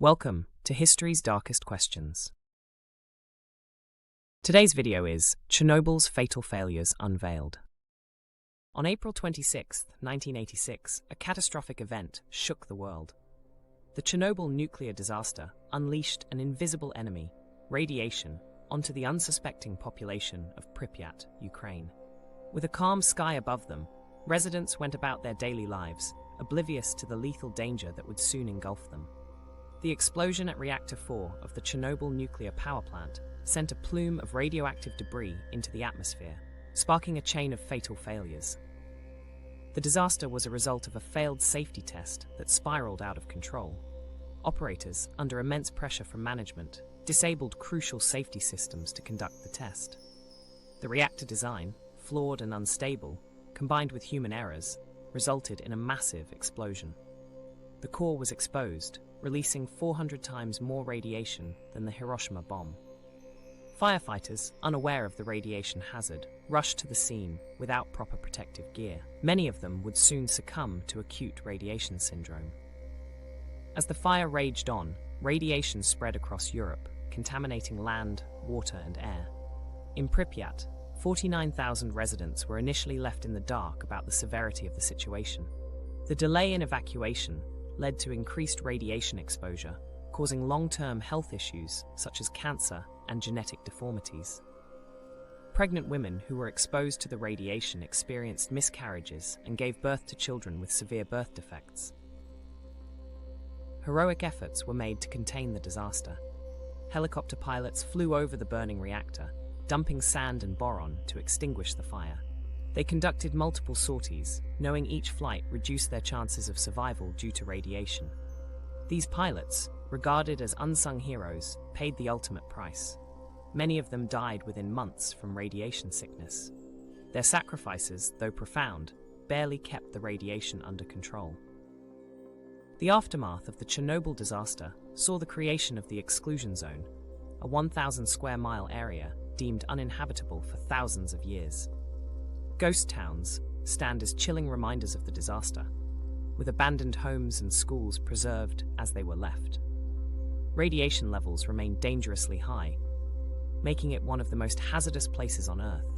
Welcome to History's Darkest Questions. Today's video is Chernobyl's Fatal Failures Unveiled. On April 26, 1986, a catastrophic event shook the world. The Chernobyl nuclear disaster unleashed an invisible enemy, radiation, onto the unsuspecting population of Pripyat, Ukraine. With a calm sky above them, residents went about their daily lives, oblivious to the lethal danger that would soon engulf them. The explosion at Reactor 4 of the Chernobyl nuclear power plant sent a plume of radioactive debris into the atmosphere, sparking a chain of fatal failures. The disaster was a result of a failed safety test that spiraled out of control. Operators, under immense pressure from management, disabled crucial safety systems to conduct the test. The reactor design, flawed and unstable, combined with human errors, resulted in a massive explosion. The core was exposed, releasing 400 times more radiation than the Hiroshima bomb. Firefighters, unaware of the radiation hazard, rushed to the scene without proper protective gear. Many of them would soon succumb to acute radiation syndrome. As the fire raged on, radiation spread across Europe, contaminating land, water, and air. In Pripyat, 49,000 residents were initially left in the dark about the severity of the situation. The delay in evacuation led to increased radiation exposure, causing long-term health issues such as cancer and genetic deformities. Pregnant women who were exposed to the radiation experienced miscarriages and gave birth to children with severe birth defects. Heroic efforts were made to contain the disaster. Helicopter pilots flew over the burning reactor, dumping sand and boron to extinguish the fire. They conducted multiple sorties, knowing each flight reduced their chances of survival due to radiation. These pilots, regarded as unsung heroes, paid the ultimate price. Many of them died within months from radiation sickness. Their sacrifices, though profound, barely kept the radiation under control. The aftermath of the Chernobyl disaster saw the creation of the exclusion zone, a 1,000 square mile area deemed uninhabitable for thousands of years. Ghost towns stand as chilling reminders of the disaster, with abandoned homes and schools preserved as they were left. Radiation levels remain dangerously high, making it one of the most hazardous places on Earth.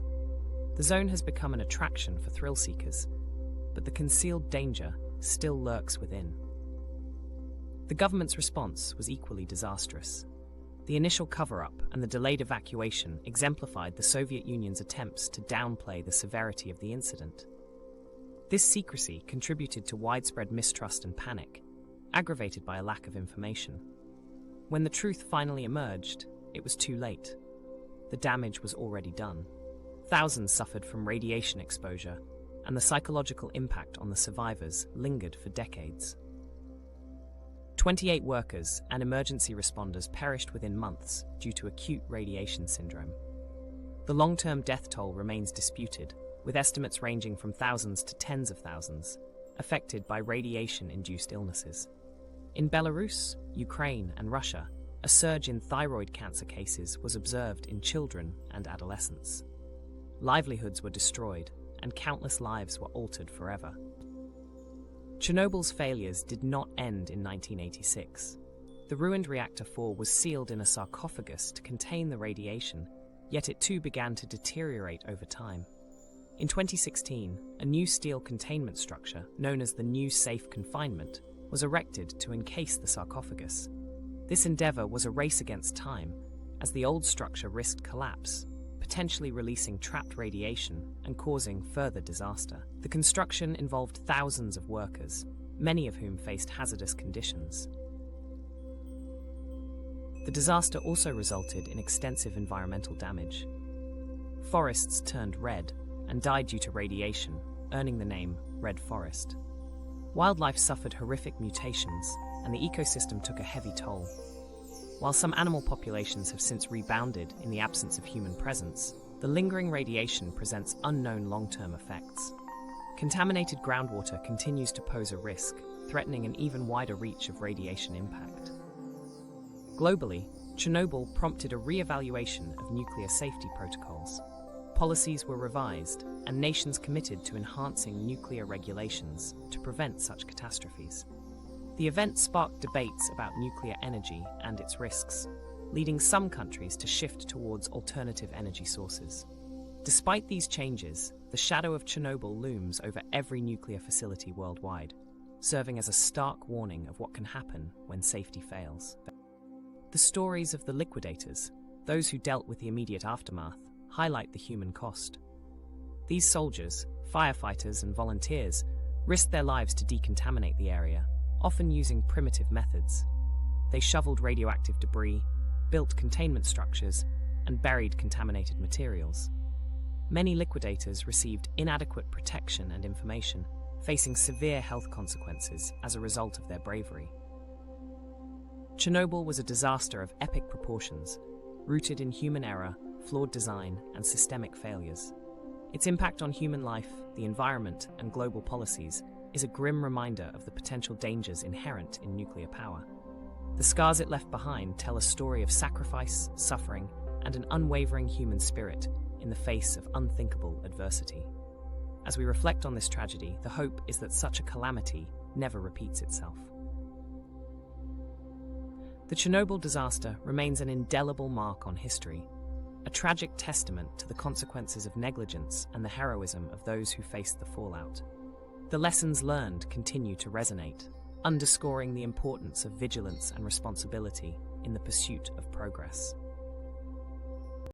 The zone has become an attraction for thrill seekers, but the concealed danger still lurks within. The government's response was equally disastrous. The initial cover-up and the delayed evacuation exemplified the Soviet Union's attempts to downplay the severity of the incident. This secrecy contributed to widespread mistrust and panic, aggravated by a lack of information. When the truth finally emerged, it was too late. The damage was already done. Thousands suffered from radiation exposure, and the psychological impact on the survivors lingered for decades. 28 workers and emergency responders perished within months due to acute radiation syndrome. The long-term death toll remains disputed, with estimates ranging from thousands to tens of thousands, affected by radiation-induced illnesses. In Belarus, Ukraine, and Russia, a surge in thyroid cancer cases was observed in children and adolescents. Livelihoods were destroyed, and countless lives were altered forever. Chernobyl's failures did not end in 1986. The ruined Reactor 4 was sealed in a sarcophagus to contain the radiation, yet it too began to deteriorate over time. In 2016, a new steel containment structure, known as the New Safe Confinement, was erected to encase the sarcophagus. This endeavor was a race against time, as the old structure risked collapse, potentially releasing trapped radiation and causing further disaster. The construction involved thousands of workers, many of whom faced hazardous conditions. The disaster also resulted in extensive environmental damage. Forests turned red and died due to radiation, earning the name Red Forest. Wildlife suffered horrific mutations, and the ecosystem took a heavy toll. While some animal populations have since rebounded in the absence of human presence, the lingering radiation presents unknown long-term effects. Contaminated groundwater continues to pose a risk, threatening an even wider reach of radiation impact. Globally, Chernobyl prompted a re-evaluation of nuclear safety protocols. Policies were revised, and nations committed to enhancing nuclear regulations to prevent such catastrophes. The event sparked debates about nuclear energy and its risks, leading some countries to shift towards alternative energy sources. Despite these changes, the shadow of Chernobyl looms over every nuclear facility worldwide, serving as a stark warning of what can happen when safety fails. The stories of the liquidators, those who dealt with the immediate aftermath, highlight the human cost. These soldiers, firefighters, and volunteers risked their lives to decontaminate the area, often using primitive methods. They shoveled radioactive debris, built containment structures, and buried contaminated materials. Many liquidators received inadequate protection and information, facing severe health consequences as a result of their bravery. Chernobyl was a disaster of epic proportions, rooted in human error, flawed design, and systemic failures. Its impact on human life, the environment, and global policies is a grim reminder of the potential dangers inherent in nuclear power. The scars it left behind tell a story of sacrifice, suffering, and an unwavering human spirit in the face of unthinkable adversity. As we reflect on this tragedy, the hope is that such a calamity never repeats itself. The Chernobyl disaster remains an indelible mark on history, a tragic testament to the consequences of negligence and the heroism of those who faced the fallout. The lessons learned continue to resonate, underscoring the importance of vigilance and responsibility in the pursuit of progress.